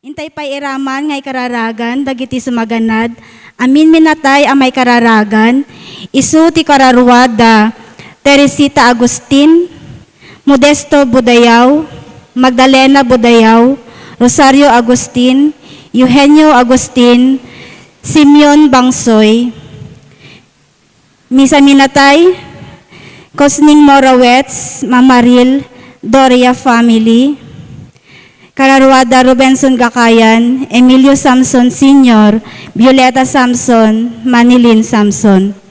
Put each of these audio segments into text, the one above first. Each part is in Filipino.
Intay pa'y iraman ngay kararagan, dagiti sumaganad, amin minatay amay kararagan, isu ti kararwada, Teresita Agustin, Modesto Budayaw, Magdalena Budayaw, Rosario Agustin, Eugenio Agustin, Simeon Bangsoy, Misa minatay, Cosning Morawets, Mamaril, Doria family, Kararwada Rubenson Gakayan, Emilio Samson Sr., Violeta Samson, Manilin Samson.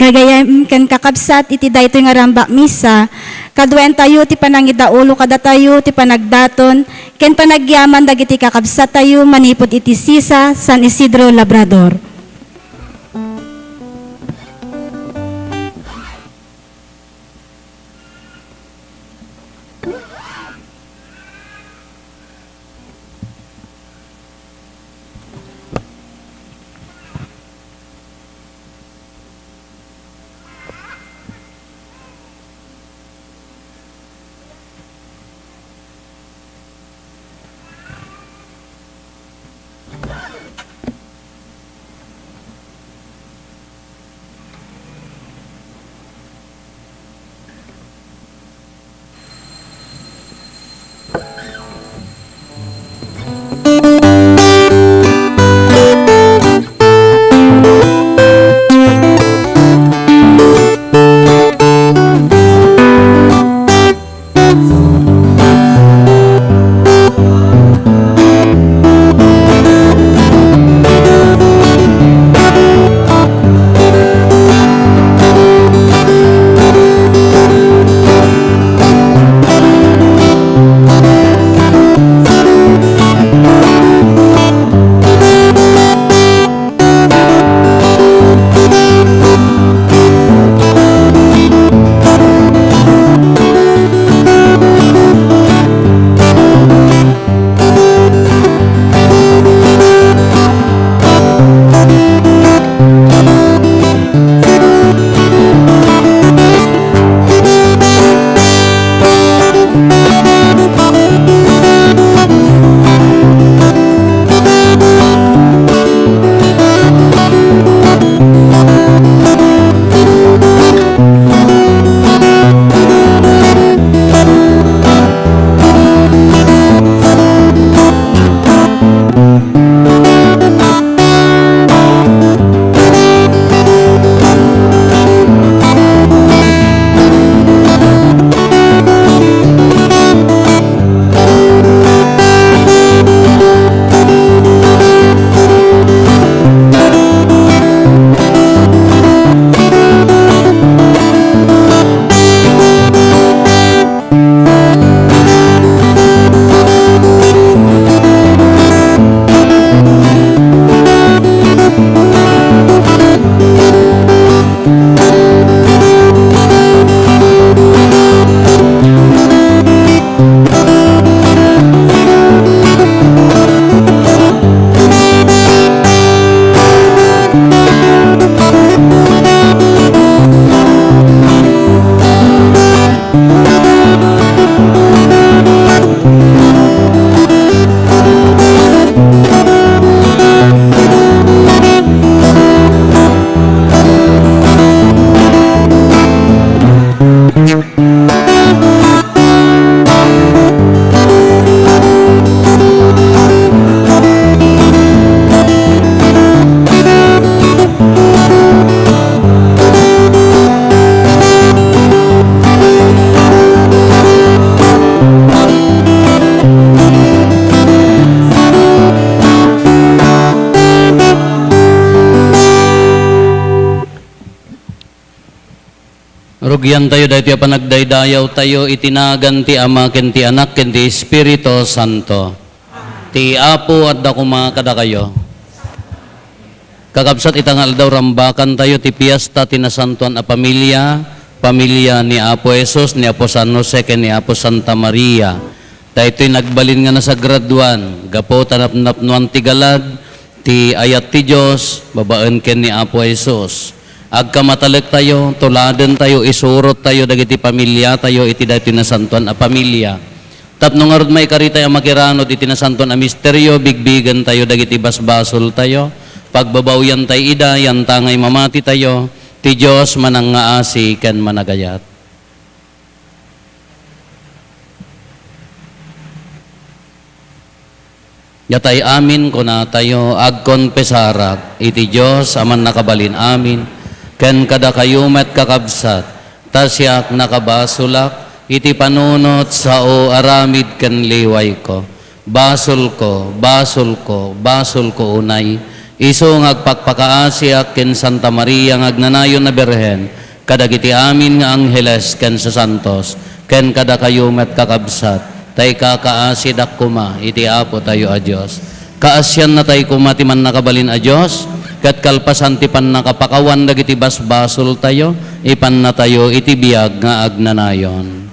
Gagayam ken kakabsat iti daytoy nga rambak misa, kaduen tayo ti panangidaulo kada tayo ti panagdaton, ken panagyaman dagiti kakabsat tayo manipod iti sisa San Isidro Labrador. Rugyan tayo dahito panagdaydayaw tayo itinagan ti Ama ken ti Anak ken ti Espiritu Santo. Ti Apo at dakuma kada kayo. Kakabsat itangal daw rambakan tayo ti piyesta tinasantuan a pamilya, pamilya ni Apo Jesus, ni Apo San Jose ken ni Apo Santa Maria. Dahito'y nagbalin nga na sa graduan, gapo tanap-napnuan ti galag, ti ayat ti Diyos, babaan ken ni Apo Jesus. Agkamatalag tayo, tuladen tayo, isurot tayo, dagiti pamilya tayo, iti dahito nasantuan a pamilya. Tapno nga rod may karitay ang makiranod, iti nasantuan a misteryo, bigbigan tayo, dagiti basbasol tayo, pagbabawyan tayo ida, yan tangay mamati tayo, ti Diyos manang nga asi, ken managayat. Yatay amin kuna tayo, agkonpesarak, iti Diyos, aman nakabalin amin, ken kada kayumet kakabsat, tasyak nakabasulak, iti panunot sa o aramid ken liway ko. Basol ko, basol ko, basol ko unay, Isu ngagpakpakaasiak ken Santa Maria ngagnanayon na Berhen, kadagiti amin nga angheles ken sa santos, ken kada kayo met kakabsat, tay kakaasid kuma, iti apo tayo a Diyos. Kaasyan na tay kuma ti man nakabalin a Diyos, kat kalpasan ti pan nakapakawan dagiti basbasol tayo, ipan na tayo iti biyag nga agnanayon.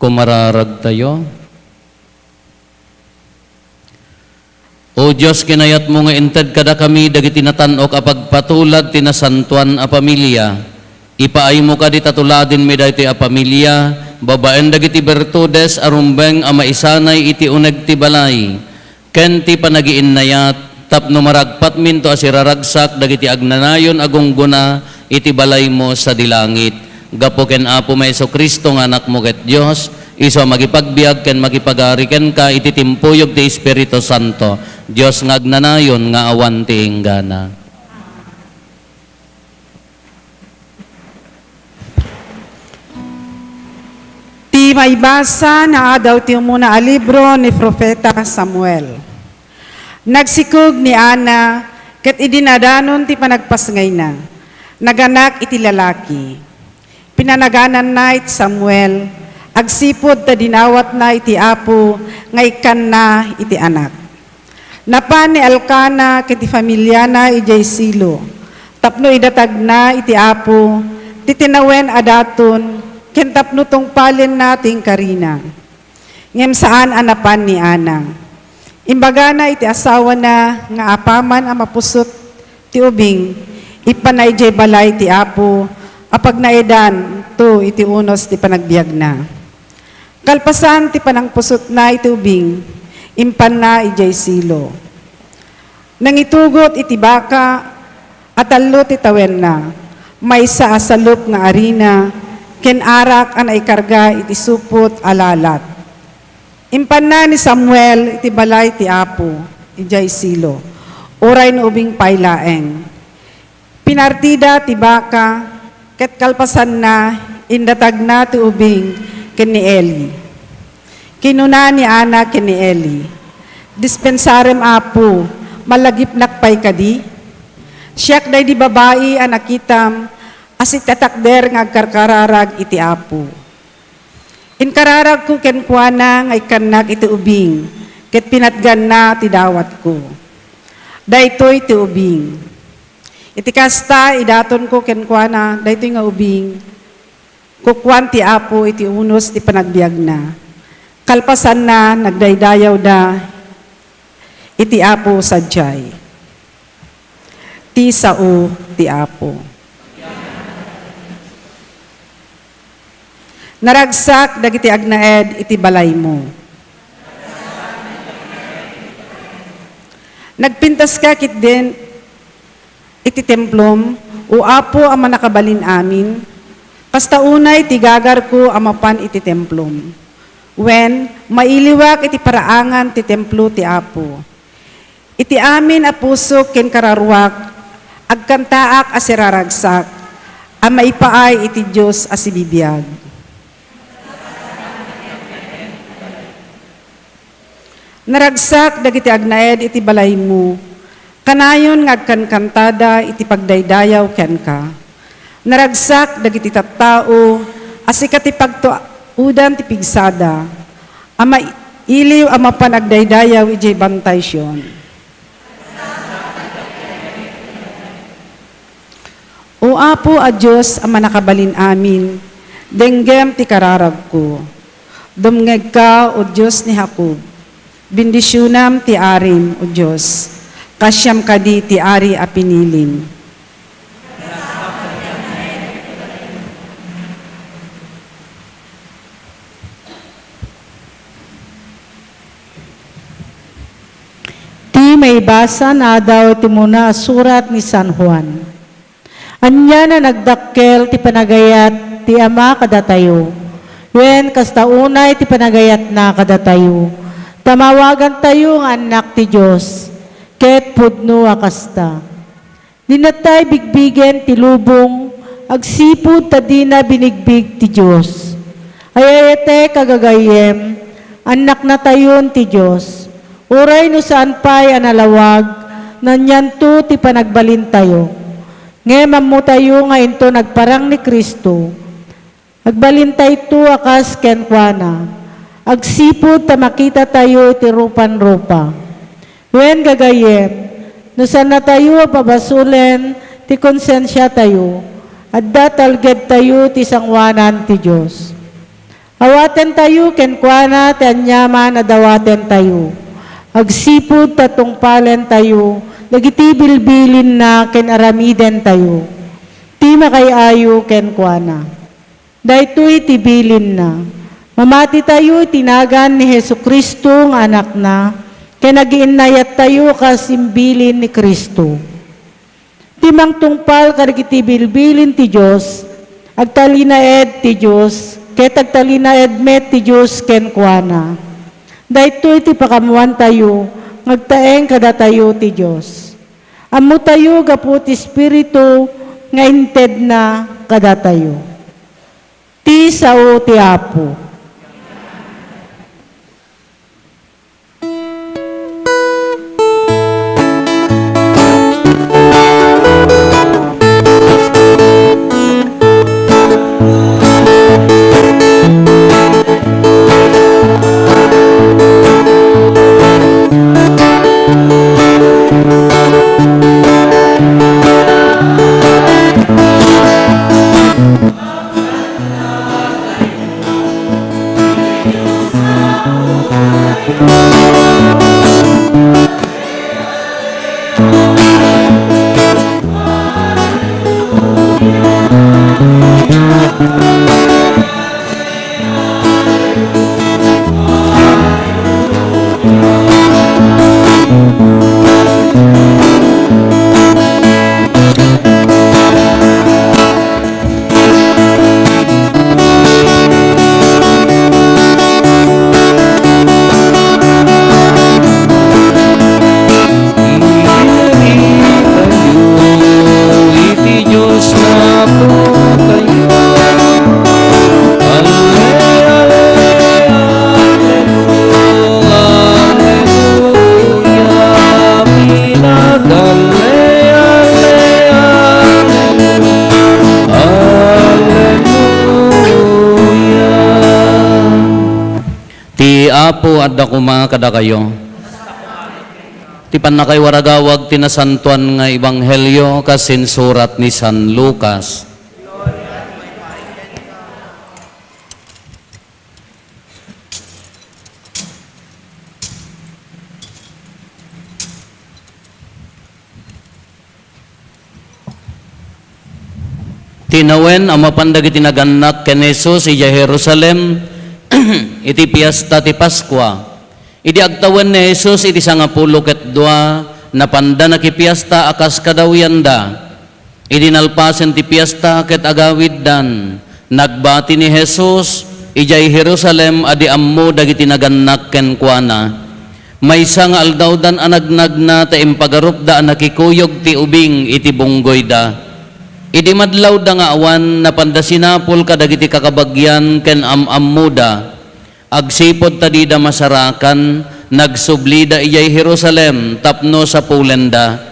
Kumararag tayo. O Diyos, kinayat mo nga inted kada kami dagiti natanok apagpatulad tinasantuan a pamilya. Ipaay mo ka di tatuladin mi daytoy a pamilya, babaen dagiti bertudes arumbeng a maisanay iti uneg ti balay. Ken ti panagiinnayat tapno maragpat minto asiraragsak dagiti agnanayon agungguna iti balay mo sa dilangit. Gapo ken Apo Maeso Kristo nga anak mo ket Dios, iso magipagbiag ken magipagari ken ka iti timpuyog ti Espiritu Santo. Dios nga agnanayon nga awan ti inggana. Ti maibasa na adaw ti umuna a libro ni Propeta Samuel. Nagsikog ni Ana ket idinadanon ti panagpasngay na. Naganak iti lalaki. Pinanaganan na iti Samuel, agsipod ta dinawat na iti Apo, nga ikan na iti anak. Napan ni Elkana iti familya na ijay Silo, tapno idatag na iti Apo, titinawen adaton, ken tapno tong palin nating karina. Ngem saan anapan ni Ana. Imbaga na iti asawa na, nga apaman ang mapusot ti ubing, ipanay ijay balay ti Apo, apag naedan to iti unos ti panagbiag na. Kalpasan ti panangpusot na iti ubing, impan na ijay Silo. Nangitugot iti baka, at alo ti tawen na, may sa asalup nga arina, ken arak an ay karga iti supot alalat. Impan na ni Samuel iti balay ti Apo, ijay Silo, uray no ubing paylaeng. Pinartida ti baka, ket kalpasan na, indatag na ti ubing ken ni Eli. Kinuna ni Ana ken ni Eli, dispensarem Apo, malagip nakpay kadi. Siyak day di babae anakitam, asit tatakder nga agkarkararag iti Apo. Inkararag ko ken kuana nga ikanak iti ubing, ket pinatgan na ti dawat ko. Daytoy ti ubing. Iti kasta, idaton ko kenkwana, dahito nga ubing, kukwan ti Apo iti unos ti panagbiag na. Kalpasan na, nagdaydayaw da, iti Apo sadyay. Ti sao ti Apo. Naragsak, dagiti agnaed, iti balay mo. Nagpintas ka kit din, iti templom, o Apo ang manakabalin amin, kasta unay tigagar ko amapan iti templom. When, mailiwak iti paraangan ti templo ti Apo. Iti amin a puso ken kararwak, agkantaak asiraragsak, a maipaay iti Diyos asibibiyag. Naragsak dagiti agnaed iti balay mo, kanayon nga agkankantada iti pagdaydayaw ken ka. Naragsak dagiti tattao, asikat ti pagtuudan ti pigsada, ama iliw ama panagdaydayaw ijay bantay siyon. O Apo a Diyos ang manakabalin amin, denggem ti kararag ko. Dumngeg ka, O Diyos ni Jacob. Bendisyonam ti arim, o Diyos. Kasyam kadi ti ari a pinilin. Ti may basa na daw ti muna surat ni San Juan. Anya na nagdakkel ti panagayat ti ama kadatayo. Wen kasta unay ti panagayat na kadatayo. Tamawagan tayo nga anak ti Diyos. Ket pudno akasta. Dinatay bigbigen ti lubong. Agsipud ta di na binigbig ti Diyos. Ayayete kagagayem. Anak na tayon ti Diyos. Uray no saan pa'y analawag, nanyanto ti panagbalin tayo. Ngemam mo tayo nga into nagparang ni Kristo. Agbalin tayo akas kenkwana. Agsipod ta makita tayo ti rupan-rupa. Wen gagayem, no saan na tayo pabasulen ti konsensya tayo, at datalged tayo ti sangwanan ti Diyos. Awaten tayo kenkwana ti anyaman adawaten tayo. Agsipod tatungpalen tayo, dagiti bilbilin na ken aramiden tayo. Ti makayayo ken kuana. Daytoy ti bilin na. Mamati tayo tinagan ni Hesukristo nga anak na, ken nagiinnayat tayo kasimbilin ni Kristo. Ti mangtungpal kadagiti bilbilin ti Dios, agtalinaed ti Dios, ket agtalinaed met ti Dios ken kuana. Daytoy ti pakamuan tayo, ngagtaeng kada tayo ti Diyos. Amo tayo gapu ti Espiritu, nga inted na kada tayo. Ti sao ti Apo. Apo at dako mga kada kayo. Ti panakay waragawag tinasantuan nga ebanghelyo kasin surat ni San Lucas. Tinawen ang mapandag itinaganak ken Jesus iya Jerusalem iti piyesta ti Paskwa. Idi agtawan ni Jesus iti 12 na panda na kipiyesta akas kadawiyanda. Idi nalpasen ti piyesta ket agawid dan. Nagbati ni Jesus ijay Jerusalem adi ammo dagiti naganak ken kuana. Maysa nga aldawdan anagnag na ta impagarup da nakikuyog ti ubing iti bunggoy da. Idi madlaw da nga awan napanda sinapol kadagiti kakabagyan ken ammuda. Agsipod ta di da masarakan, nagsublida iyay Jerusalem tapno sa Polenda.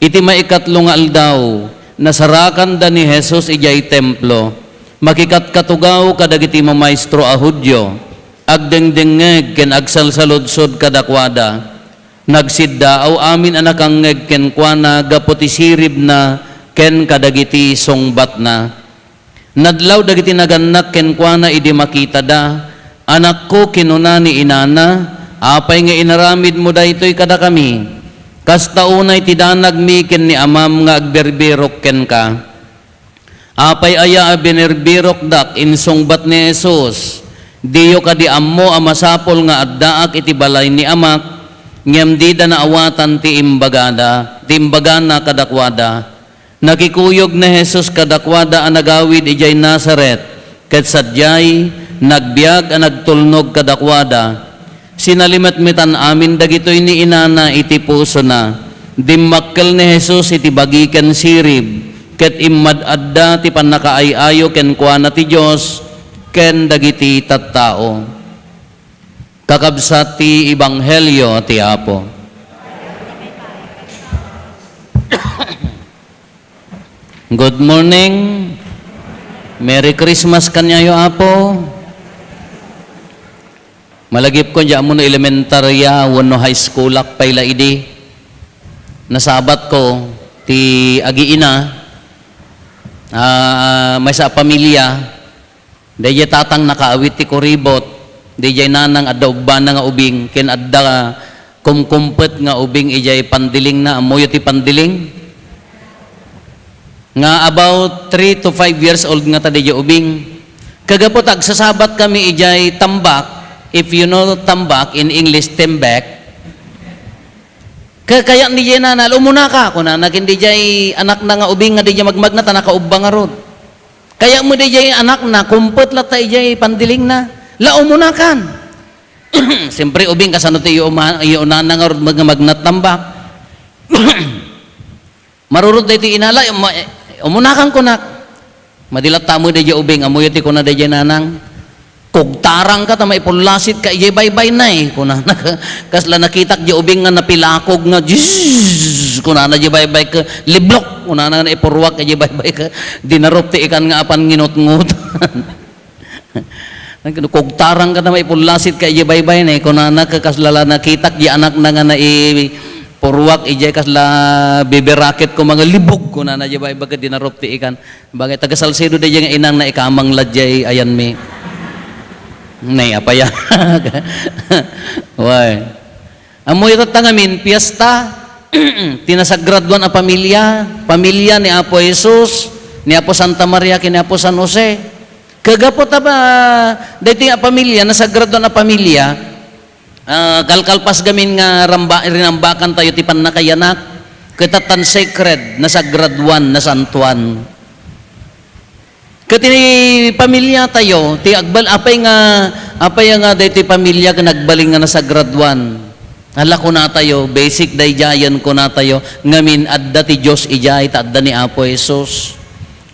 Iti maikatlo nga aldaw, nasarakan da ni Jesus iyay templo. Makikatkatugaw kadagiti mamaestro a Hudyo. Agdengdengeg ken agsalsaludsod kadakwada. Nagsidda aw amin anakangeg ken kuana gaputi sirib na ken kadagiti songbat na. Nadlaw dagiti naganak ken kuana idi makita da. Anak ko kinuna ni inana, apay nga inaramid mo daytoy kada kami, kasta unay tidanag miken ni amam nga agberbirok ken ka. Apay aya binerbirok dak insungbat ni Jesus, diyo ka di ammo amasapol nga addaak iti balay ni amak, ngem di da naawatan ti imbagana kadakwada. Nakikuyog na Jesus kadakwada ang nagawid ijay Nazaret, ket sadyay nagbiag ang nagtulnog kadakwada. Sinalimat-mitan amin dagitoy ni inana iti puso na, dimmakkel ni Jesus iti bagikan sirib, ket immad-adda ti panakaay-ayo ken kuana ti Dios ken dagiti tattao. Kakabsat ti Ebanghelyo ti Apo. Good morning. Merry Christmas kanyayo Apo. Malagip ko diyan mo no elementarya wano high school ak payla idi. Nasabat ko ti agiina may sa pamilya dayjay tatang nakaawit ti kuribot, dayjay nanang adda ubban nga ubing ken adda kumkumpet nga ubing ijay pandiling na amoyo ti pandiling. Nga about 3 to 5 years old nga tadi ubing. Kagapot agsasabat kami ijay tambak. If you know tambak, in English, tembek. Kaya ni jay nanal, umuna ka. Kung naging di jay anak na nga ubing nga di jay magmag na tanakaubang nga rod. Kaya mo di jay anak na, kumpot lata ijay pandiling na. La umuna kan. Siyempre ubing kasano ti iunan na nga rod magnat tambak. Marurod na iti inala, umunakan ko nak. Madilat tamo da jay ubing, amoy iti ko na da jay nanang. Kugtarang ka, tamay pulasit ka, jay baybay na eh. Kuna kasla nakitak jay ubing nga napilakog nga, jizz, kuna na jay baybay ka, liblok, kuna na ipurwak, jay baybay ka, dinarop ti ikan nga apan nginot-ngutan. Kugtarang ka, tamay pulasit ka, jay baybay na eh. Kuna na kasla nakitak, jay anak na nga na purwak ijay kasla biberaket ko mga libog ko na jay baga dinarop ti ikan bagay taga Salcedo de nga inang na ikamang ladjay ayan mi nay apaya way amoy tatangamin piyesta tinasagraduan a pamilya ni Apo Jesus ni Apo Santa Maria ken ni Apo San Jose kagapot ba daytoy a pamilya nasagraduan a pamilya. Kalkalpas gamin nga rinambakan tayo ti panakayanak kitatan sacred na sagraduan na santuan katini pamilya tayo ti agbal apay nga daytoy pamilya nga nagbaling nga na sagraduan hala ko na tayo basic dayjayan ko na tayo ngamin adda ti Dios ijay ta adda ni Apo Jesus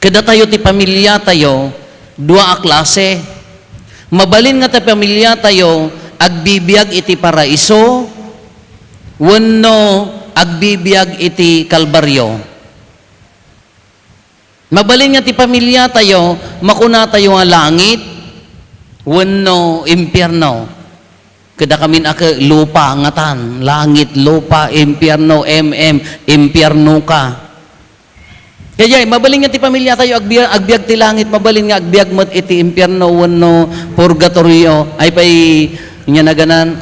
kada tayo ti pamilya tayo dua a klase mabalin nga ti pamilya tayo agbibiyag iti paraiso, wenno agbibiyag iti kalbaryo. Mabalin nga ti pamilya tayo, makuna tayo nga langit, wenno impyerno. Kada kamin aka lupa ngatan, langit, lupa, impyerno, impyerno ka. Kaya mabalin nga ti pamilya tayo agbiag ti langit, mabalin nga agbiag mat iti impyerno wenno purgatorio ay pay nya naganan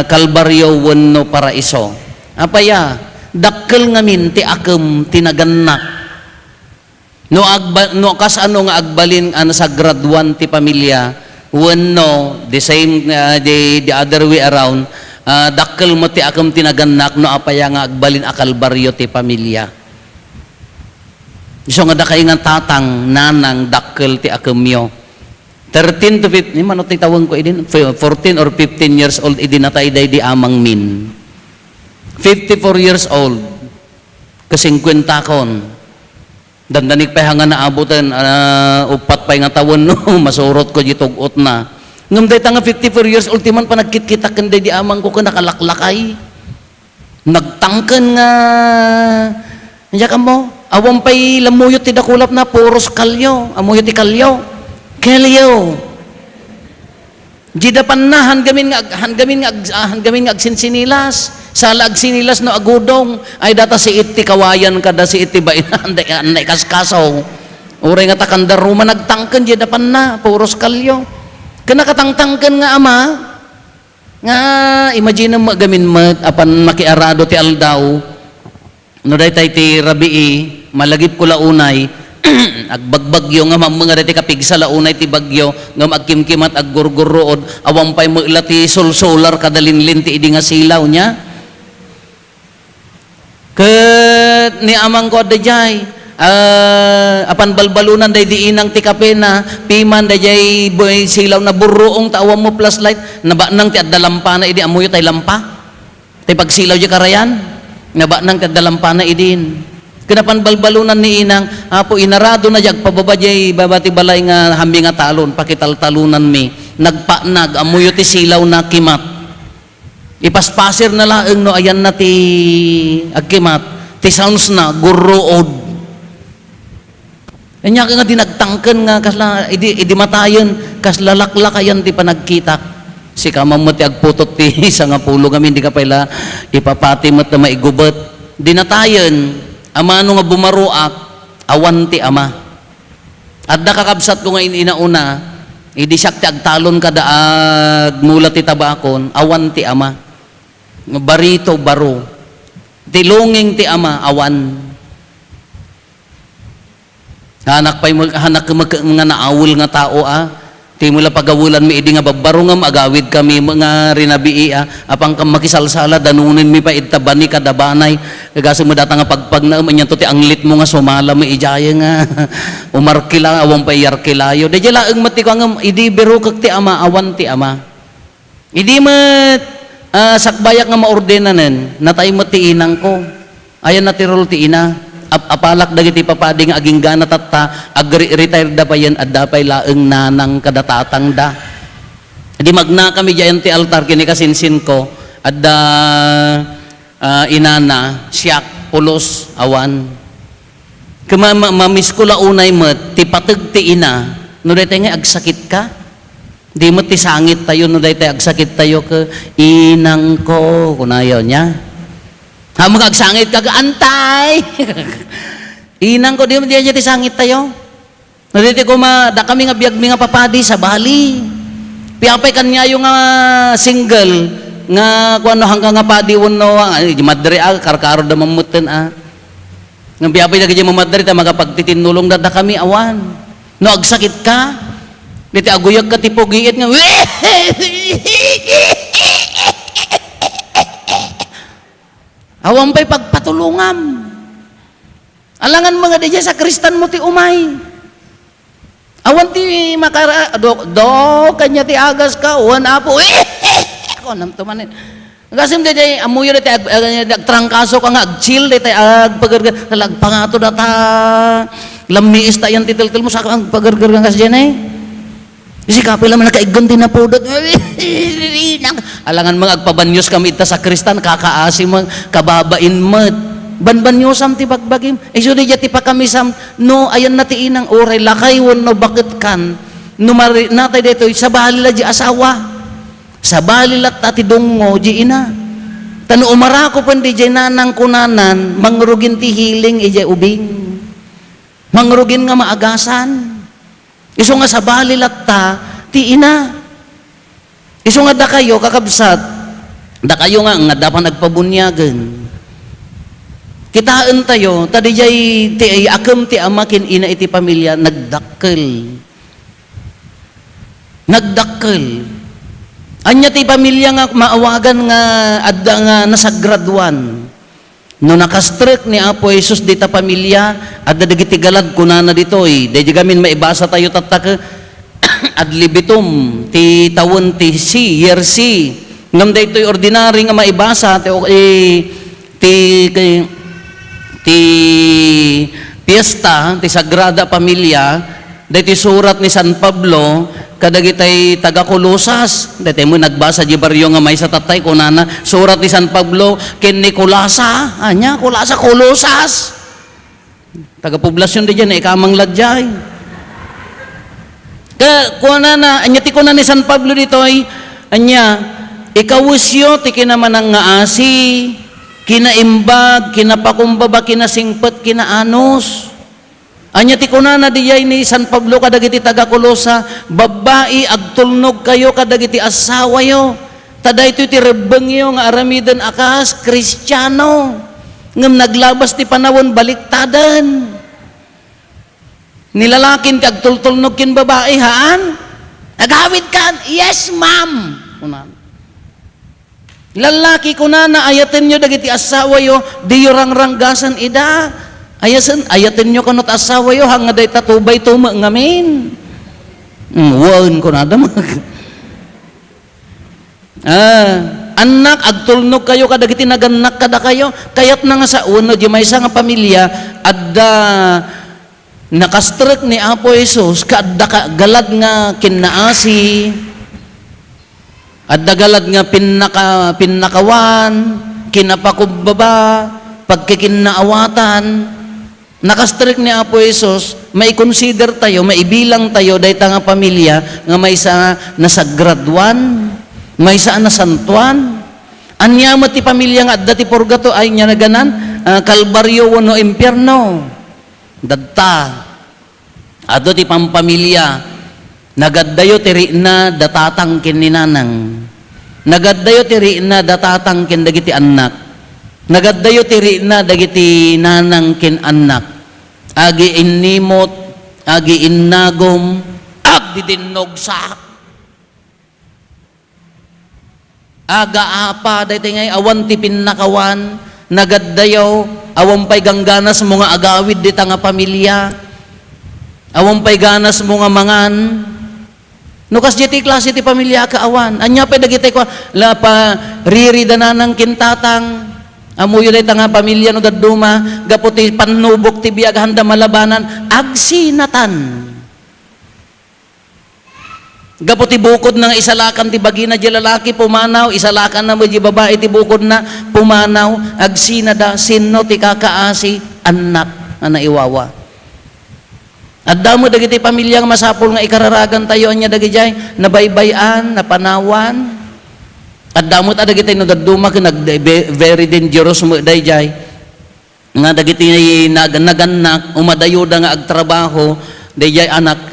kalbaryo wenno paraiso. Apaya dakkel ngamin ti akem tinagannak. No kasano nga agbalin an sa graduan ti pamilya wenno the same the other way around dakkel mo ti akem tinagannak no apaya nga agbalin a kalbaryo ti pamilya. So nga dakay nga tatang nanang dakkel ti akemyo. 13 to 15, manot ni tawang ko idin, 14 or 15 years old idin natay day di amang min. 54 years old, ka-50 kon. Dandanig pa nga naabutan, upat pa nga tawon no, masurot ko jitugot na. Ngam day nga 54 years old, timan pa nagkit-kita kanday di amang ko ka nakalaklakay. Nagtangkan nga, nandiyan ka mo, awang pa'y lamuyot ti dakulap na, puros kalyo, amuyot ti kalyo. Kelyo. Jidapan na hangamin nga agsinsinilas. Sala agsinilas no agudong ay data si iti kawayan kada si iti bainan anday kaskasaw. Uray nga takandaruma nagtangken jidapan na puros kalyo. Kana katangtangken nga ama Nga, imagine mo gamin mo, apan makiarado ti aldaw, no daytay ti rabii, malagip ko launay, agbagbagyo nga mga dati kapigsa launay ti bagyo, nga magkimkimat aggurgurood, awampay mo ila ti sol-solar kadalinlin ti idi nga silaw niya. Ket ni amang ko adjay, apan balbalunan day di inang ti kapena piman day boy silaw na burroong taawam mo plus light naba nang ti addalampa na idi amuyo tay lampa tay pagsilaw di karayan naba nang ti addalampa na idin kenapan balbalunan ni inang apo inarado na jag pababa jay babati balay nga hambi nga talon pakitaltalunan mi nagpanag amuyo ti silaw na kimat ipaspasir na laeng no ayan na ti agkimat ti sounds na gurrood. Anya nga dinagtangken nga kasla idi matayon kasla laklakayan ti panagkitak. Si kamam mo ti agputot ti isa nga pulo kami di ka pala ipapati met na maigubet. Dinatayon amano nga bumaruak awan ti ama. Adda kakabsat ko nga inauna idi siyak ti agtalon kada agmulat ti tabakon awan ti ama. Barito baro. Ti longing ti ama awan. Hanak pay hanak mga naawul nga tao ti mula pagawulan mi idi nga babbaro nga agawid kami mga rinabii apang kam makisalsala danunin mi pa idtabani kadabanay kagasa mo data nga pagpag na manyan to ti anglit mo nga sumala mi ijaya nga umarkila awang payarkilayo de laeng mati ko nga idi biro kag ti ama awan ti ama idi met sakbayak nga maordenanen natay met ti inang ko ayan na ti rol ti ina apalak dagiti papading aging gana tatta agri-retire da pa yan at dapay laeng nanang kadatatang da di magna kami dyan ti altar kini kasinsin ko at inana siyak pulos awan mamis ko launay met ti pateg ti ina no daytay nga agsakit ka di mo ti sangit tayo no daytay agsakit tayo ke inang ko kunayo niya ha magagsangit ka antay inang ko di mo diyan ti sangit tayo naditi ko da kami nga biag mi nga papadi sa Bali piapay kanya yung single nga kuano hanggang nga padi uno madre karkaro da mamuten nga piapay da kay mamadre ta magapagtitinulong da kami awan no agsakit ka diti aguyag ka ti pugiit nga awan pa'y pagpatulungam. Alangan mga DJ sa Kristan mo ti umay. Awan ti makara, kanya ti agas ka, uwan apo, ako namtumanin. Kasim DJ, amuyo na ti agtrangkaso ka nga, agchill, di tayo agpagargar, talagpangato na ta, lamiis tayo yung titil mo, sa agpagargar ka kasi dyan Kasi kapila man nakaigon din na pudot. Alangan mga agpabanyos kami ita sa Kristan, kakaasi mo, kababain mo. Banbanyosam ti bagbagim. So di ti pa kami sam, no, ayan na ti inang oray, lakay won no bakit kan. No natay dito, sa balila di asawa. Sa balila tati dungo, di ina. Tano umarako pan di di nanang kunanan, mangrugin ti hiling, ijay ubing. Mangrugin nga maagasan. Iso nga sa balilat ta, ti ina. Iso nga da kayo, kakabsat, da kayo nga dapan nagpabunyagan. Kitaan tayo, tadi jay ti akam ti amakin ina iti pamilya, nagdakkel. Nagdakkel. Anya ti pamilya nga maawagan nga adda nga nasagraduan. No nakastrek ni Apo Jesus dita pamilya at dagiti galad kunana ditoy di gamin maibasa tayo tatak adlibitum ti tawon ti year C ngam daytoy ordinary nga maibasa ti fiesta ti Sagrada Familia daytoy surat ni San Pablo kadagitay taga Colosas daytoy mo nagbasa di baryo nga may sa tatay kunana surat ni San Pablo ken Nicolasa anya Colasa Colosas taga poblasyon di diyan ikamang ladjay ka kunana anya ti kunana ni San Pablo ditoy anya ikawusyo ti kinamanang nga asi kinaimbag kinapakumbaba kinasingpet kinaanos. Anya ti kunana diyay ni San Pablo kadagiti taga Colosa, babae agtulnog kayo kadagiti asawa yo. Taday ito ti rebengyo nga aramidan akas, Kristiyano. Ngam naglabas ti panawon baliktadan. Nilalakin kag tultulnog kin babae, haan? Agawid ka? Yes, ma'am. Kunan. Lalaki ko na ayatin nyo dagiti asawa yo, di yo rangranggasan ida. Ayatin nyo kanot asawa yo, hanga day tatubay tuma ngamin. Wan ko na damag. Anak, agtulnog kayo kadagiti naganak kada kayo, kayat na nga sa uno, di may isa nga pamilya, adda nakastrek ni Apo Jesus, kadda galad nga kinaasi, adda galad nga pinakawan, kinapakumbaba, pagkikinaawatan, nakastrek ni Apo Jesus, may consider tayo, maibilang tayo, dahi nga pamilya, nga may isa nasagradwan, may saan na santuan. Anya mo ti pamilya nga dati purgato ay nya naganan kalbaryo wano impyerno. Dadta. Ado ti pampamilya nagaddayo tiri na datatang ken ni nanang. Nagaddayo tiri na datatang ken dagiti anak. Nagaddayo tiri na dagiti nanang ken anak. Agi innimot, agi innagom, agdi dinnog sak. Aga apa daytoy ngay awan ti pinnakawan nagaddayaw awan pay gangganas mo nga agawid dita nga pamilya awan pay ganas mo nga mangan no kas jeti klase ti pamilya ka awan anya pay dagiti ko la pa riridananang kintatang amuyo dayta nga pamilya no gadduma gapu ti panubok ti biag handa malabanan agsinatan. Gaputi bukod na isalakan ti bagina di lalaki pumanaw, isalakan na mo di babae ti bukod na pumanaw, agsina da sinno ti kakaasi anak na naiwawa. At damo dagiti pamilyang masapol nga ikararagan tayo anya dagijay nabaybayan, napanawan. At damo ta dagiti no daduma ken very dangerous mo dayjay. Nga dagiti naganak umadayoda nga agtrabaho dayjay anak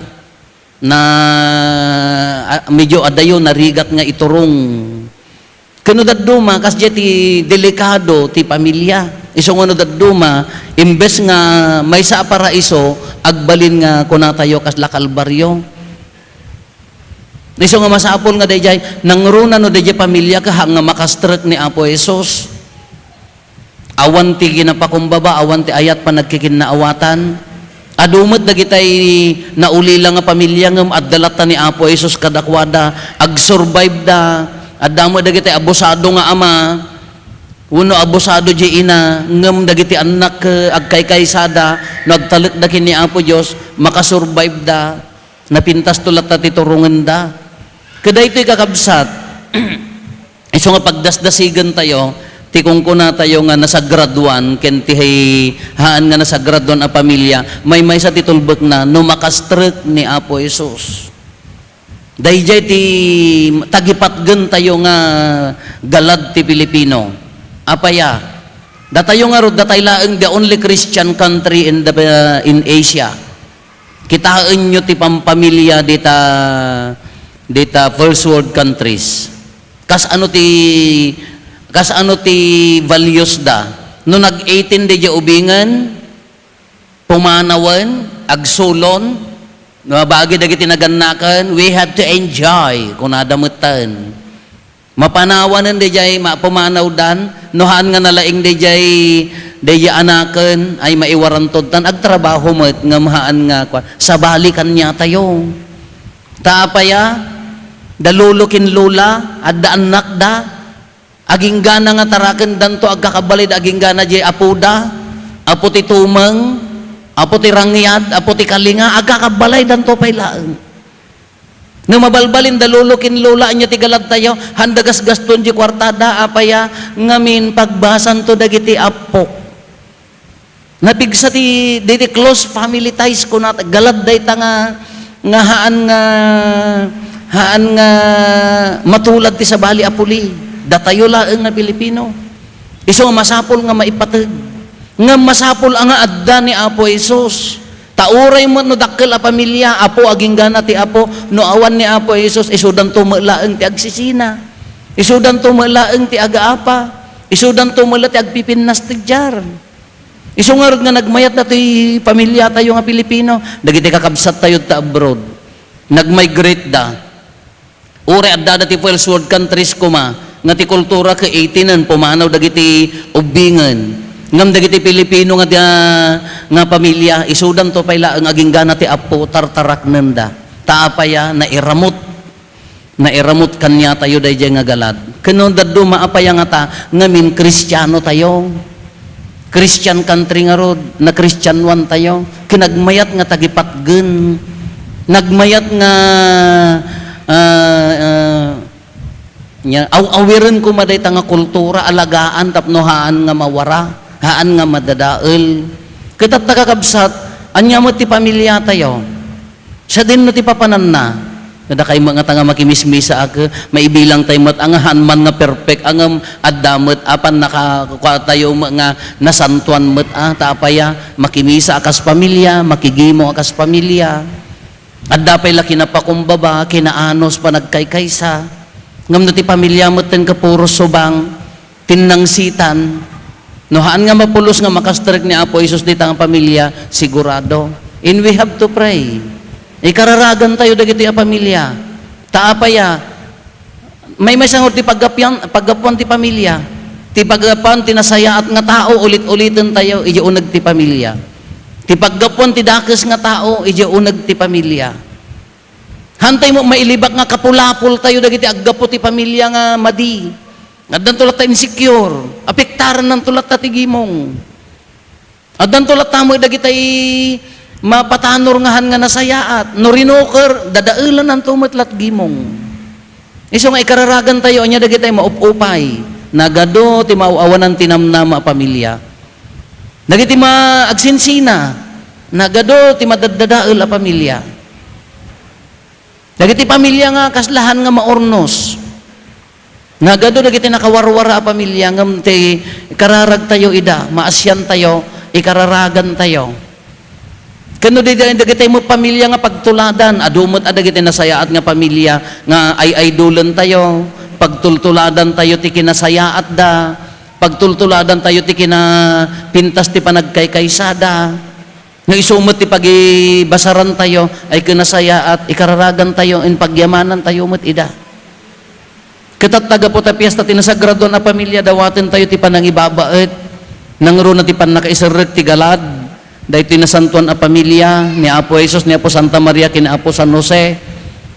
na medyo adayo narigat nga iturong kano dadduma kas ti delikado ti pamilya iso nga dadduma imbes nga may sa paraiso agbalin nga kunatayo kas lakalbaryo iso nga masapol nga dayjay nangruna no dayjay pamilya ka nga makastrek ni Apo Jesus awan ti ginapakumbaba awan ti ayat pa nagkikinaawatan. Adumot dagitay naulilang nga pamilya ngem addalata ni Apo Jesus kadakwada ag-survive da adamo dagitay abusado nga ama uno abusado di ina ngem dagiti anak agkaykaysada nagtalek da kini Apo Dios makasurvive da napintas tulat ta titurungan da kadaytoy kakabsat iso nga pagdasdasigan tayo ti kung kuna tayo nga nasa graduan ken ti haan nga nasa graduan a pamilya may sa titulbek na no makastrek ni Apo Jesus dayjay ti tagipatgen tayo nga galad ti Pilipino apaya datayo nga rod datay laeng the only Christian country in Asia kitaan nyo ti pampamilya dita first world countries kas ano ti values da no nag-18 di ubingan pumanawan agsulon no bagay dagiti naganakan we have to enjoy kung nadamutan mapanawanan di jay mapumanaw dan nohan nga nalaing di jay anaken ay maiwarantod tan agtrabaho met nga mahaan nga sabali kanya tayo taapaya dalulukin lula adda anak da aging gana nga taraken danto agkakabalid aging gana jay apuda apo ti tumeng apo ti rangyad apo ti kalinga agkakabalay danto pay laeng no mabalbalin dalulukin lula nya ti galad tayo handagas gaston di kwartada apaya ngamin pagbasan to dagiti apo napigsa ti close family ties ko nat galad dayta nga haan nga matulad ti sabali apuli datayo laeng na Pilipino iso nga masapol nga maipateg nga masapol ang adda ni Apo Jesus tauray mo no dakkel a pamilya apo aging gana ti apo no awan ni Apo Jesus iso danto laeng ti agsisina Isudan to malaeng ti agaapa. Isudan to mala ti agpipinnas ti jar. Isungarod nga nagmayat na ti pamilya tayo nga Pilipino. Dagiti kakabsat tayo ta abroad. Nag-migrate da. Ure at dada ti first world countries kuma. Nga ti kultura ka 18 pumanaw dagiti ubingan. Ngam dagiti Pilipino nga pamilya, isudan to payla ang aging gana ti apo tartarak nanda. Taapaya na iramot kanya tayo dayjay nga galad. Kano daddo maapaya nga ta ngamin Kristiyano tayo. Christian country nga rod, na Christian one tayo. Kinagmayat nga tagipatgen. Nagmayat nga awiren ko maday ta nga kultura alagaan tapnohaan nga mawara. Haan nga madadael. Katat nakakabsat, anya mo ti pamilya tayo. Siya din no ti papanan na. Kada kay mga tanga makimismisa ak, maibilang tayo mat angahan man nga perfect, angam adamot, apan nakakuha tayo nga nasantuan mat, tapaya, makimisa akas pamilya, makigimo akas pamilya. Adda pay laki na pakumbaba, kinaanos pa nagkaykaysa. Ngam no ti pamilya mat ten kapuro subang, tinangsitan, nohaan nga mapulos nga makastrek ni Apo Isus di tang pamilya, sigurado. And we have to pray. Ikararagan tayo dagiti a pamilya. Taapaya, may sangot ti paggapuan ti pamilya. Ti paggapuan ti nasaya at nga tao, ulit-ulitin tayo, iji unag ti pamilya. Ti paggapuan ti dakes nga tao, iji unag ti pamilya. Hantay mo mailibak nga kapulapul tayo dagiti aggapo ti pamilya nga madi. Adan tulat ta insecure, apektaran ng tulat ta tigimong. Adan tulat ta mo dagitay mapatanor ngahan nga nasayaat, no rinoker, dadailan ng tumatlat gimong. Iso nga ikararagan tayo, anya dagitay maupupay, nagado ti mauawanan tinamnama a pamilya. Dagiti maagsinsina, nagado ti madadadael a pamilya. Dagiti pamilya nga kaslahan nga maornos. Nagado dagiti nakawarwara a pamilya ngam ti kararag tayo ida, maasyan tayo, ikararagan tayo. Kano dagiti mo pamilya nga pagtuladan, adumot adagiti nasayaat nga pamilya nga ay idolan tayo, pagtultuladan tayo ti kinasayaat da, pagtultuladan tayo ti kinapintas ti panagkaykaysada, nga isumot ti pagibasaran tayo, ay kinasayaat, ikararagan tayo, in pagyamanan tayo mo't ida. Katat taga po ta piyesta tinasagrado na pamilya dawaten tayo ti panangibabaet nangro na ti panakaisarek ti galad dahil tinasantuan a pamilya ni Apo Jesus ni Apo Santa Maria kini Apo San Jose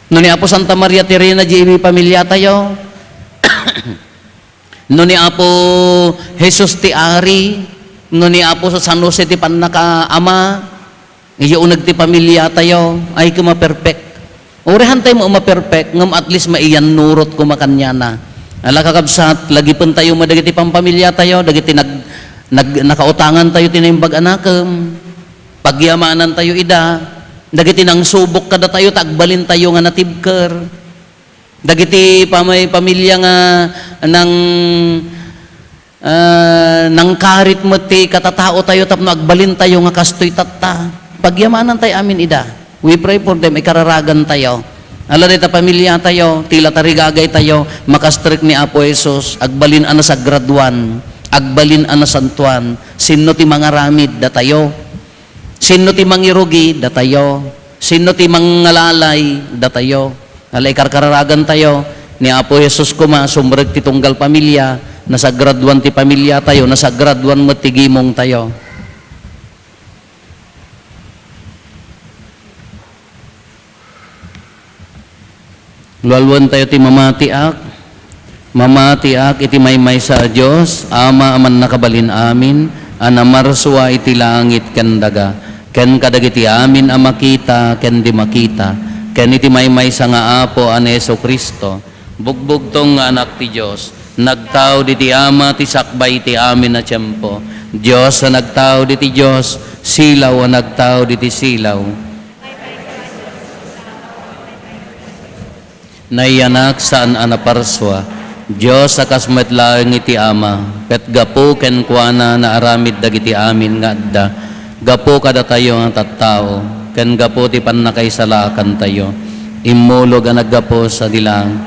no ni Apo Santa Maria Terena JB pamilya tayo no ni Apo Jesus ti Ari no ni Apo San Jose ti panakaama iyo unag ti pamilya tayo ay kuma-perfect. Urehan tayo mo ma-perfect, ngam at least maiyan nurot ko makanya na. Ala kakabsat, lagi pun tayo madagiti pampamilya tayo, dagiti nakautangan tayo tinimbag anakam, pagyamanan tayo ida, dagiti nang subok kada tayo, tagbalin tayo nga natibker, dagiti pamilya nga nang karit mo ti katatao tayo, tapno agbalin tayo nga kastoy tatta, pagyamanan tayo amin ida. We pray for them, ikararagan tayo. Ala dita pamilya tayo, tila tarigagay tayo, makastrik ni Apo Jesus, agbalin ana sa graduan, agbalin ana santuan, sino ti mga ramid da tayo, sino ti mangirugi da tayo, sino ti mangalalay da tayo. Ala ikararagan tayo, ni Apo Jesus kuma, sumreg ti tunggal pamilya, nasa graduan ti pamilya tayo, nasa graduan mo ti gimong tayo. Lualwan tayo ti mamatiak iti maymay sa Diyos, Ama aman nakabalin amin, anamarswa iti langit ken daga, ken kadagiti amin a makita, ken di makita, ken iti maymay sa nga Apo an Hesu Kristo, bugbog tong nga anak ti Diyos, nagtao diti Ama ti sakbay ti amin na tiyempo, Diyos na nagtao diti Diyos, silaw a nagtao diti silaw, naiyanak saan anaparswa, Diyos akas metlaeng iti Ama, ket gapo ken kuana na aramid dagiti amin nga adda, gapo kada tayo nga tattao, ken gapo ti pannakaisalakan tayo, immulog ang naggapo sa dilang,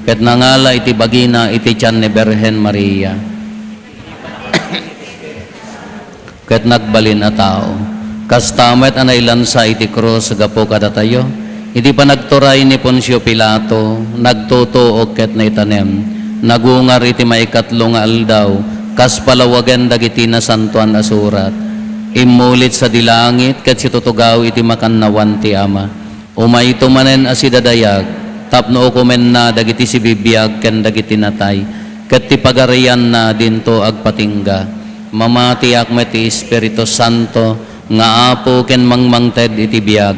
ket nangala iti bagina iti tiyan ni Berhen Maria. Ket nagbalin a tao. Kastamet anay lansa iti krus gapo kada tayo. Iti panagturay ni Poncio Pilato, nagtutuog ket naitanem. Nagungar iti maikatlo nga aldaw, kas palawagan dagiti nasantuan a surat. Imulit sa dilangit ket situtugaw iti makannawan ti Ama. Umay tumanen as idadayag, tapno ukumen na dagiti si bibiyag ken dagiti natay, ket ti pagarian na dinto agpatingga. Mamatiak met ti Espiritu Santo, nga apo ken mangmangted iti biyag.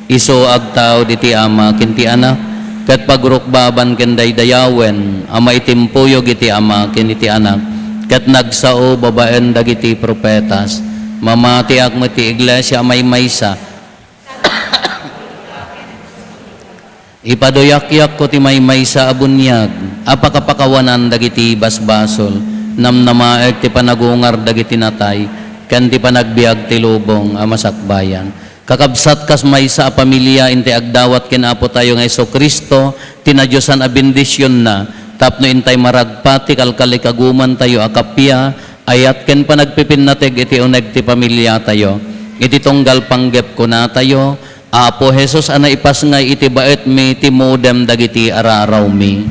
Iso agtaw iti Ama ken ti Anak, ket pagrukbaban ken daydayawen, ama itimpuyog iti Ama ken iti Anak, ket nagsao babaen dagiti propetas. Mamatiak met ti Iglesia maysa. Ipadoyak-yak ko ti maysa abunyag, apakapakawanan dagiti basbasol, namnamaek ti panagungar dagiti natay, ken ti panagbiag ti lubong a masakbayan. Kakabsat kas maysa a pamilya inti agdawat ken Apo tayo nga Jesu-Kristo, tinadyosan a bendisyon na, tapno intay maragpati kalkalikaguman tayo akapya, ayat ken panagpipinnatig iti uneg ti pamilya tayo. Iti tunggal panggep ko na tayo, Apo Jesus ana ipasngay iti baet mi ti modem dagiti araraw mi.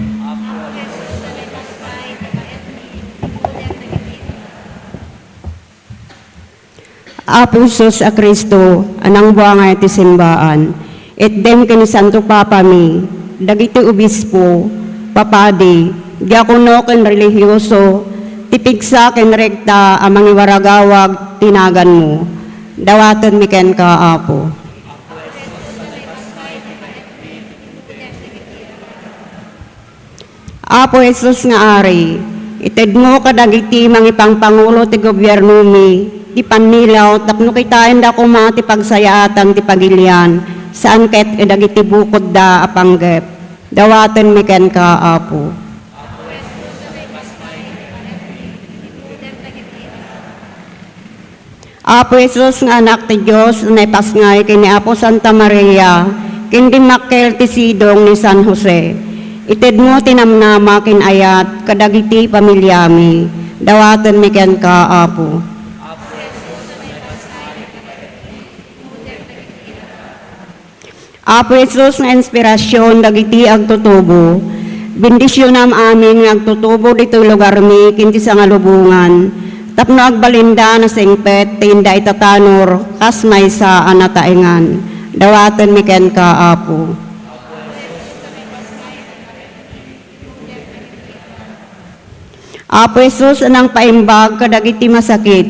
Apo Jesus a Kristo, anang buangay ti simbaan, dem kini Santo Papa mi, dagiti obispo, papadi, diakono ken religyoso, tipigsa ken rekta amang iwaragawag tinagan mo, dawaton mi ken ka Apo. Apo Jesus nga ari, ited mo kadagiti mangipang pangulo ti gobyerno mi, ti panilaw, tapno kitain da kuma ti pagsayaatan ti pagilian, saan ket dagiti bukod da apanggep. Dawaten mi ken ka Apo. Apo Jesus nga anak ti Dios, naipasngay kini Apo Santa Maria, kindi makkel ti sidong ni San Jose. Ited mo tinamnama kin ayat kadagiti pamilyami. Dawaten mi ken ka Apo. Apo Jesus nga inspirasyon dagiti agtutubo. Bendisyonam amin nga agtutubo dito lugar mi kinti sa nga lubungan. Tapno agbalinda na singpet tinda itatanor kas maysa anataengan. Dawaten mi ken ka Apo. Apo Jesus anang paimbag kadagiti masakit.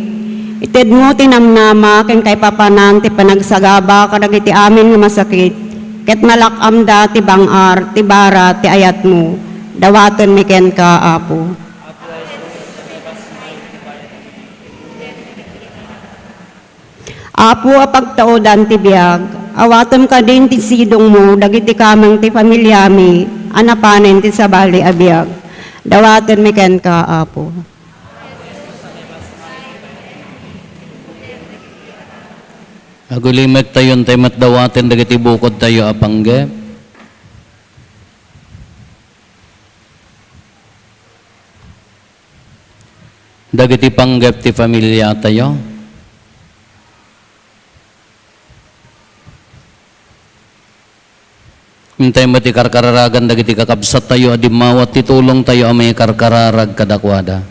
Ited mo tinamnama ken kay papanan ti panagsagaba kadagiti amin nga masakit. Ket malakam da ti bangar, ti bara, ti ayat mo. Dawaton mi ken ka Apo. Apo apagtaodan ti biag, awaton ka din ti sidong mo, dagiti kamang ti pamilyami, anapanen ti sabali a biag. Dawaton mi ken ka Apo. Agulimek tayon tayo matdawaten dagiti bukod tayo apanggep. Dagiti panggep ti pamilya tayo. Hintay mo ti karkararagan dagiti kakabsat tayo adimawat ti tulong tayo amay karkararag kadakwada.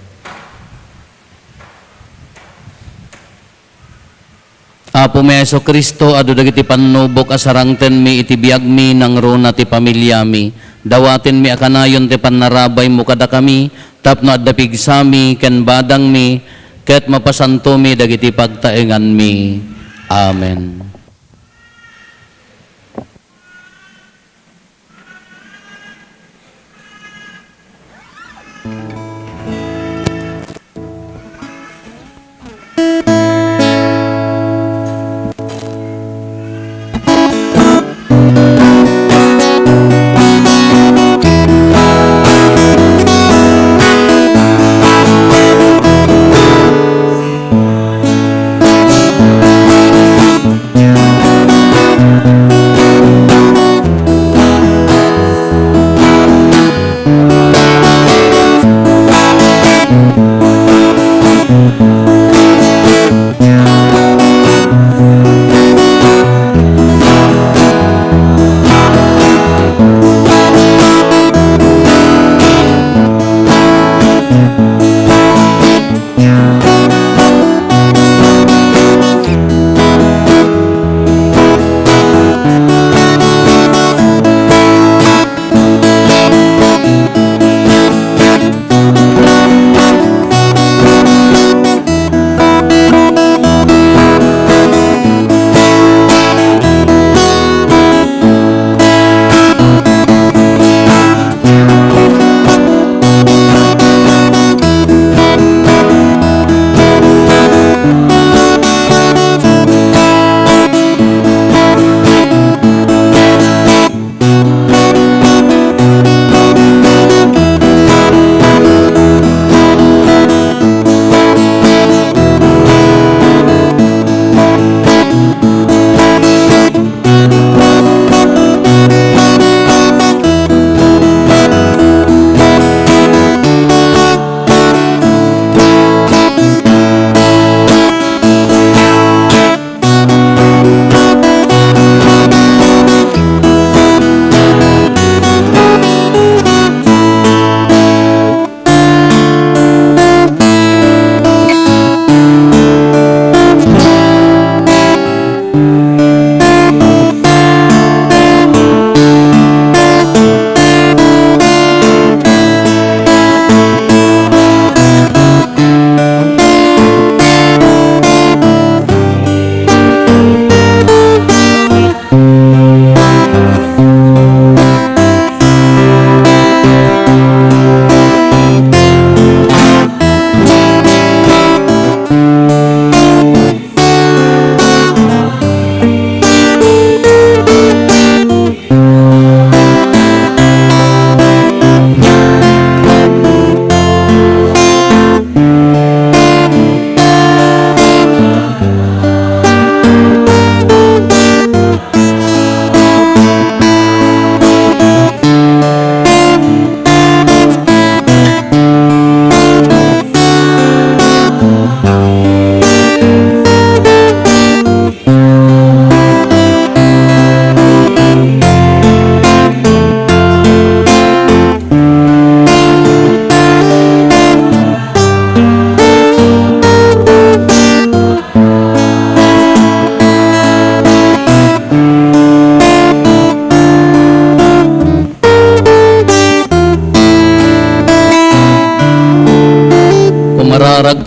Apo mi Jesu-Kristo, adu dagiti panubok asarangten mi iti biag mi nang runa ti pamilya mi. Dawaten mi akanayon ti panarabay mo kada kami, tapno addapig sami ken badang mi, ket mapasanto mi dagiti pagtaengan mi. Amen.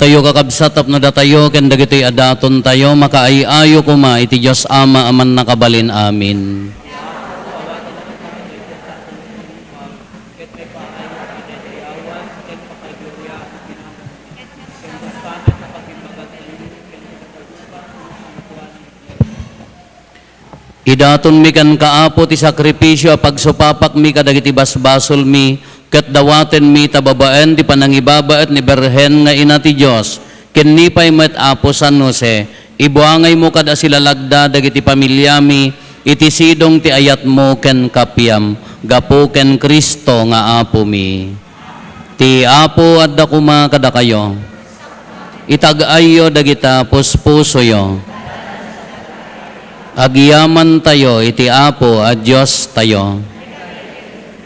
kayo kakabsat tapno datayo ken dagiti adaton tayo makaayayo kuma iti Dios Ama aman nakabalin amin. Idaton mi kan kaapo ti sakripisyo pagsupapak mi kadagiti basbasol mi ket dawaten mi tababaen ti panangibabaet ni Berhen nga ina ti Dios ken ni pay met Apo San Jose ibuangay mo kada sila lagda dagiti pamilya mi iti sidong ti ayat mo ken kapyam gapo ken Kristo nga Apo mi. Ti Apo adda kuma kada kayo itag-ayo dagita puspusoyo. Agyaman tayo, iti Apo, at Diyos tayo.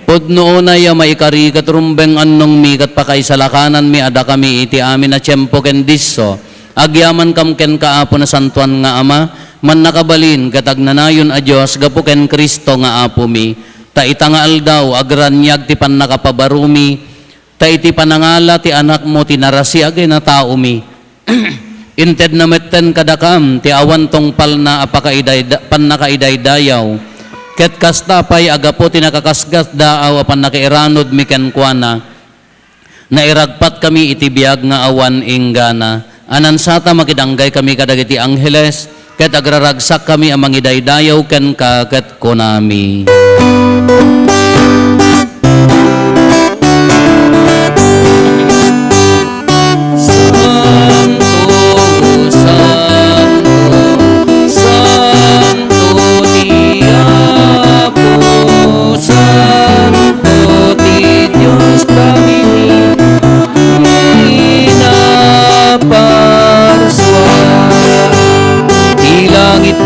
Pudno na ya maikari katrumbeng annong mi kat pakaisalakanan mi ada kami iti amin na tiyempo ken disso. Agyaman kam ken kaapo na santuan nga Ama, man nakabalin katagnanayon a Diyos gapo ken Kristo nga Apo mi. Ta ita nga aldaw agranyag ti pannakapabarumi, ta iti panangala ti anak mo tinarasi agay na tao mi. Inted na metten kadakam, ti awan tong pal na pannakaidaydayaw. Ket kastapay agapo ti nakakasgas daaw apan nakairanod mi ken kuana. Nairagpat kami iti biag nga awan inggana. Anansata makidanggay kami kadagiti angheles, ket agraragsak kami amang idaydayaw ken ka ket konami.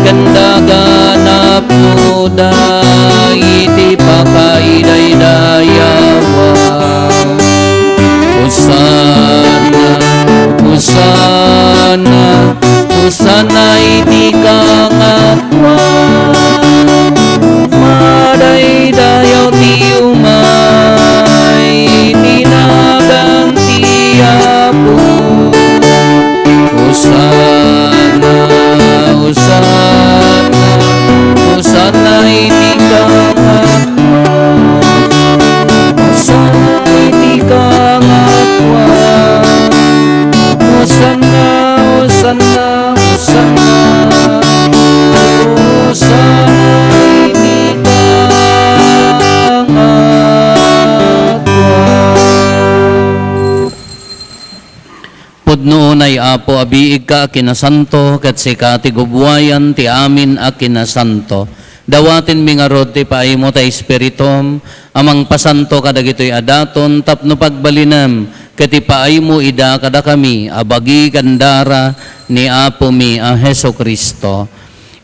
Ganda ganap mo iti pakaiday-dayawa. Hosana, Hosana, Hosana iti kangatwa. Maday-dayaw ti umay, tinagang ti Apo. Hosana, Hosana, Hosana iti kangatwa. Hosana iti kangatwa. Hosana, Hosana, Hosana, Hosana iti kangatwa. Pudno nay Apo abiig ka kinasanto ket sika ti gubwayan ti amin a kinasanto. Dawatin mi nga rod ti paimo ta espiritum amang pasanto kadagitoy adaton tapno pagbalinam ket ti paimo ida kada kami abagi kandara ni Apo mi a Hesukristo.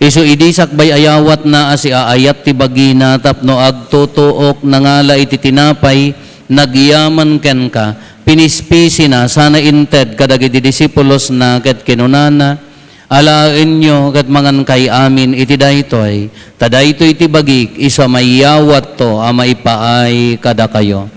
Isu idisak bay ayawat na asi aayat ti bagina tapno agtutuok nangala iti tinapay nagyaman ken ka. Pinispisi na sana inted kadagiti disipulos na ket kinunana alaen nyo ket mangan kay amin iti daytoy tadaytoy iti bagik isa mayawat to a maipaay kada kayo.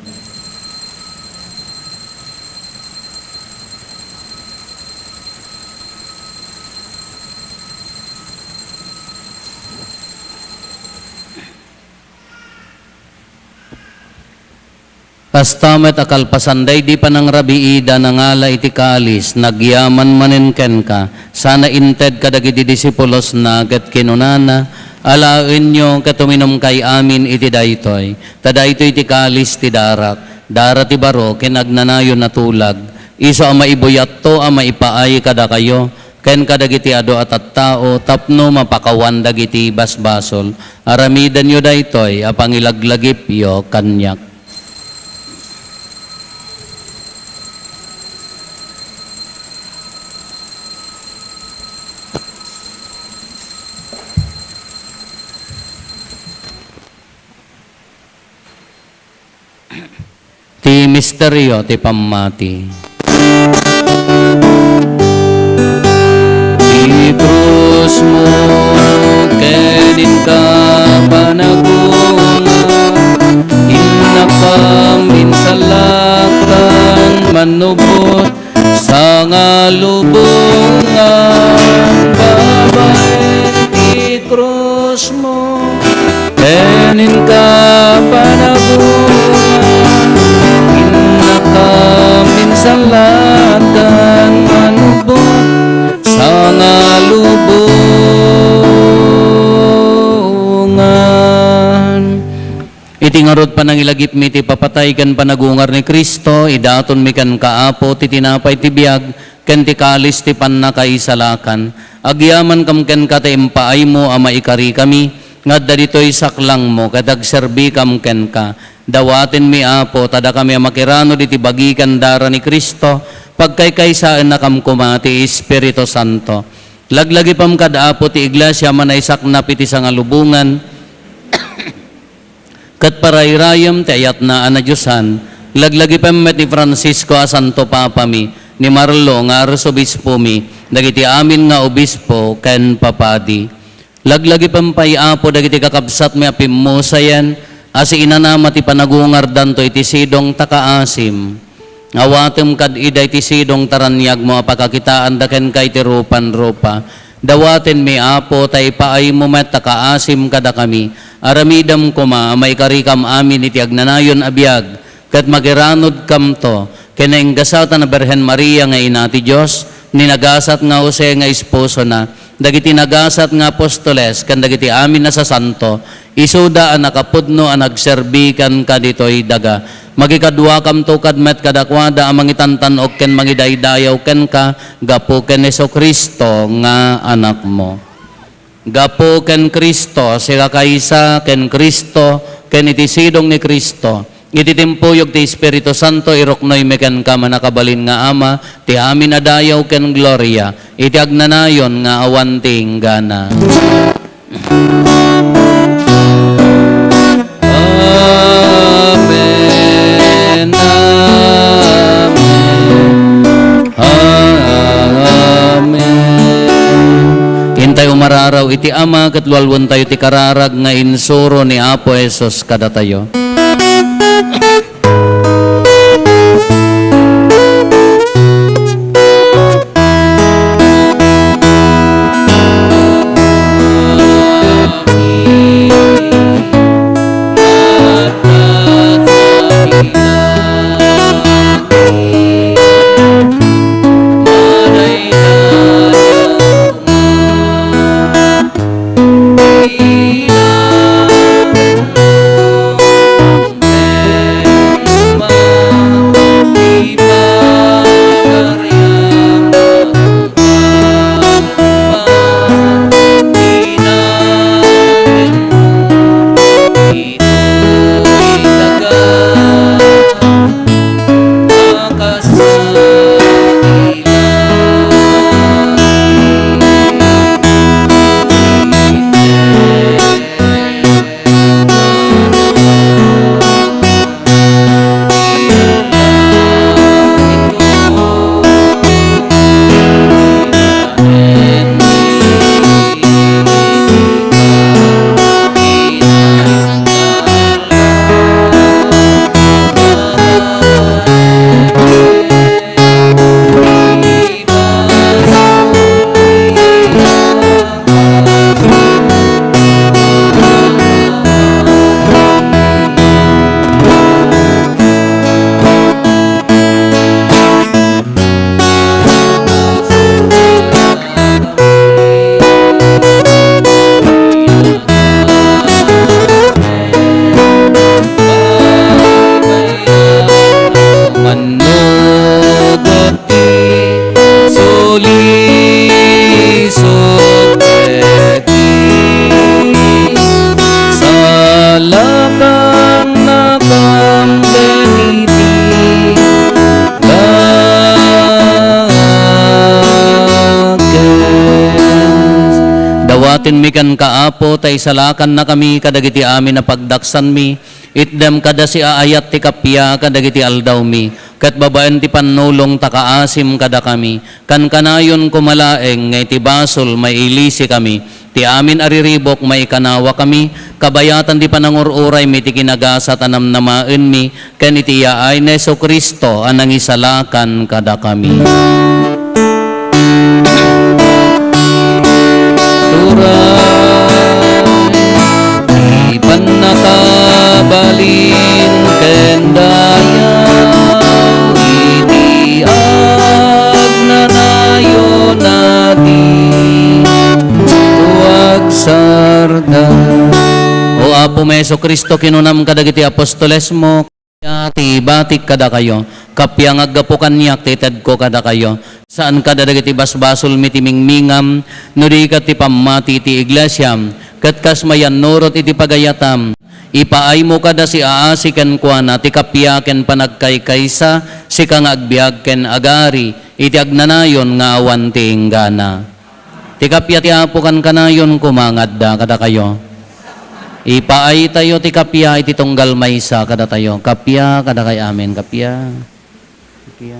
Kastamet akalpasanday di panang rabiida nangala iti kalis nagyaman manen ken ka sana inted kadagiti disipulos na ket kinunana alaen nyo katuminom kay amin iti daytoy tadaytoy iti kalis ti darak dara ti baro ken agnanayon na tulag iso a maibuyat to a maipaay kada kayo ken kadagiti ado at tao tapno mapakawan dagiti basbasol aramidan yo daytoy a pangilaglagip yo kanyak. Ti misteryo ti pammati. Ti krus mo kedin ka panagunga inakam insalakan manubot sanga lubungan, babae ti krus mo, tenin ka panagungan, inakaminsalatan, manubot sa lubungan. Itingarod pa nang ilagip mi ti papatay kan panagungar ni Kristo, idaton mi kan kaapo ti tinapay ti biag, ken ti kalis ti pannakaisalakan. Agyaman kam ken kataimpaay mo ama ikari kami, ngadda ditoy saklang mo, kadagserbi kam ken ka. Dawaten mi apo, tada kami makirano diti bagikan dara ni Kristo, pagkaykaysaan na kam kumati Espiritu Santo. Laglagi pam kadaapo ti iglesia manaysak na piti sa ngalubungan, kat parayrayam ti ayat na anadyosan, laglagi pam met ni Francisco a Santo Papa mi, ni Marlo nga arsobispo mi, dagiti amin nga obispo ken papadi. Laglagi pam payapo dagiti kakabsat mi apimmosayan, asi inanama ti panagungar danto iti sidong takaasim. Awatem kad iday ti sidong taranyag mo apakakitaan daken kay ti rupan-rupa. Dawaten mi apo tay paay mo met takaasim kada kami. Aramidam kuma may karikam amin iti agnanayon abiyag, kat magiranod kam to, keneng gasatan na Berhen Maria nga ina ti Diyos, ninagasat nga Jose nga esposo na, dagiti nagasat nga apostoles, kan dagiti amin na sa santo, isuda ang nakapudno ang nagserbikan ka dito'y daga. Magikadwa kam to kadmet kadakwada ang mangitantan o ken mangidaydayaw ken ka, gapo ken Heso Kristo nga anak mo. Gapo ken Kristo, sila kaysa ken Kristo, ken iti sidong ni Kristo. Iti timpuyog ti Espiritu Santo, iroknoy meken ka manakabalin nga ama, ti amin adayaw ken gloria, iti agnanayon nga awanting gana. Amen, amen, amen. Intay umararaw iti ama, katlualwan tayo ti kararag nga insuro ni Apo Esos kada tayo. Dawatin mi kan kaapo, tay salakan na kami kadagiti amin na pagdaksan mi, itdem kada si aayat ti kapya kadagiti aldaw mi, kat babaen ti panulong takaasim kada kami, kan kanayon kumalaeng ngay ti basol may ilisi kami, ti amin ariribok may kanawa kami, kabayatan di panangururay mi ti kinagasa tanam namaen mi, ken iti yaay na Heso Kristo anang isalakan kada kami. Apo Meso Kristo kinunam kadagiti apostoles mo, ti batik kada kayo, kapya ngaggapo kanyak tited ko kada kayo, saan kada dagiti basbasol mitimingmingam, no di kat ti pamati ti iglesyam, kat kas mayan nurot iti pagayatam, ipaay mo kada si aasi ken kuana, ti kapya ken panagkaykaysa, si kang agbiag ken agari, iti agnanayon nga awan ti inggana. Ti kapya ti apo kan kanayon kumangad da kada kayo. Ipaay tayo ti kapya iti tunggal maysa kada tayo. Kapya kada kay amen. Kapya. Kapya.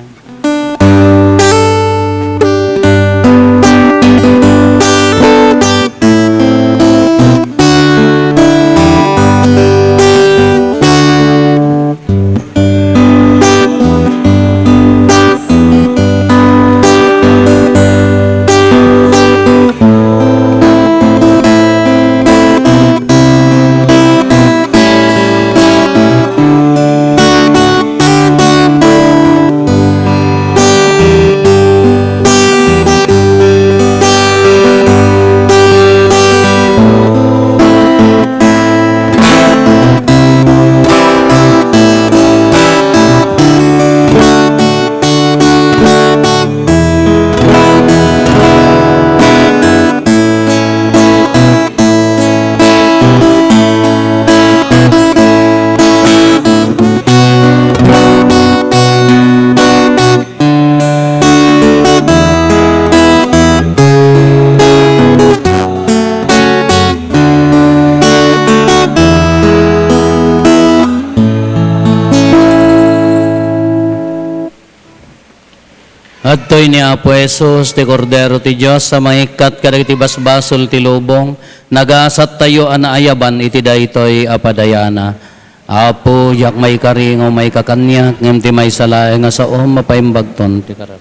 Adtoy ni Apo Jesus, ti Kordero ti Diyos, sa mangikat kadagiti basbasol ti lubong, nagasat tayo anaayaban iti daytoy apadayana. Apo, yak may karingo may kakanyak, ngem ti may salae nga sa mapaimbagton ti karar.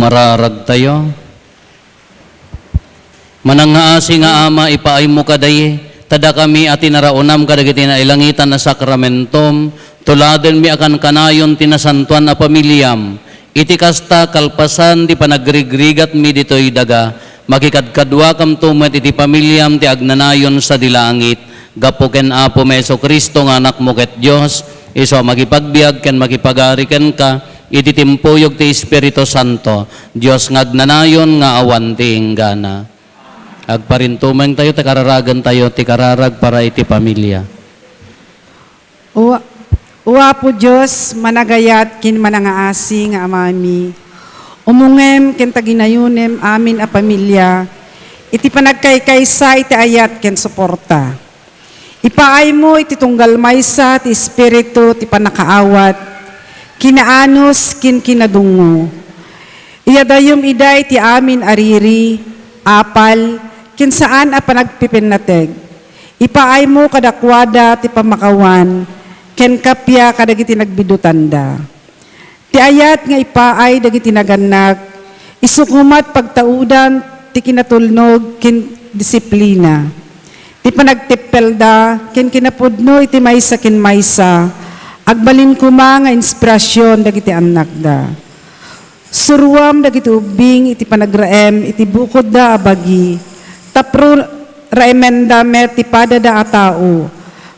Sumararag tayo. Manangaasi nga ama, ipaay mo kaday, tada kami at tinaraunam kadagiti na ilangitan na sakramentom, tuladen mi akan kanayon tinasantuan na pamilyam, iti kasta kalpasan ti panagrigrigat mi ditoy daga, makikadkadwa kam tumet iti pamilyam ti agnanayon sa dilangit, gapuken Apo Meso Kristo nga anak mo ket Dios, iso magipagbiag ken makipagari ken ka, iti timpuyog ti Espiritu Santo, Dios nga agnanayon nga awan ti inggana. Agparintumeng tayo, tikararagan tayo, tikararag para iti pamilya. Uwa po Diyos, managayat kin manangaasi nga amami. Umungem ken taginayunem amin a pamilya. Iti panagkaykaysa iti ayat ken suporta. Ipaay mo iti tunggal maysa ti espiritu ti panakaawat. Kinaanos kin kinadungo. Iyadayom iday ti amin ariri, apal, kin saan a panagpipinateg. Ipaay mo kadakwada ti pamakawan, ken kapya kadagiti nagbidutanda. Ti ayat nga ipaay dagiti nagannak, isukumat pagtaudan ti kinatulnog ken disiplina. Ti panagtipelda ken kinapudno iti maysa ken maysa, agbalin kuma nga inspirasyon dagiti anak da. Suruam dagiti ubing iti panagraem iti bukod da abagi, tapro raemenda met ti padada a tao.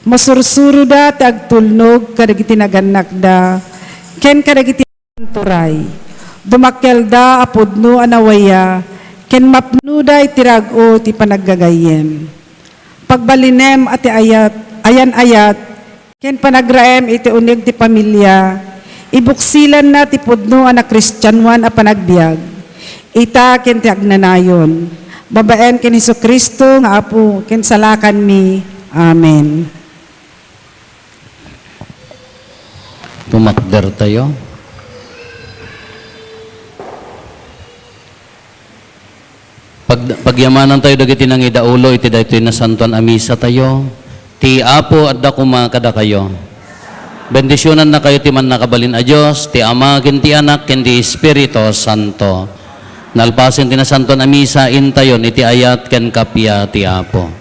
Masursuro da ti agtulnog kadagiti nagannak da, ken kadagiti turay. Dumakkel da apudno anawaya, ken mapno da iti rag-o ti panaggagayem. Pagbalinem ati ayan-ayat, ken panagraem iti unig ti pamilya, ibuksilan na ti pudno anak Kristyanwan a panagbiag. Ita ken ti agnanayon. Babaen ken Jesucristo nga Apo ken salakan mi. Amen. Tumakder tayo. Pagyamanan tayo dagiti nang idaulo, iti daytoy na santuan a misa tayo. Ti Apo adda kuma kada kayo. Bendisyonan na kayo ti man nakabalin a Dios, ti Ama ken ti Anak ken ti Espiritu Santo. Nalpasin ti na santuan a misa intayon iti ayat ken kapya ti Apo.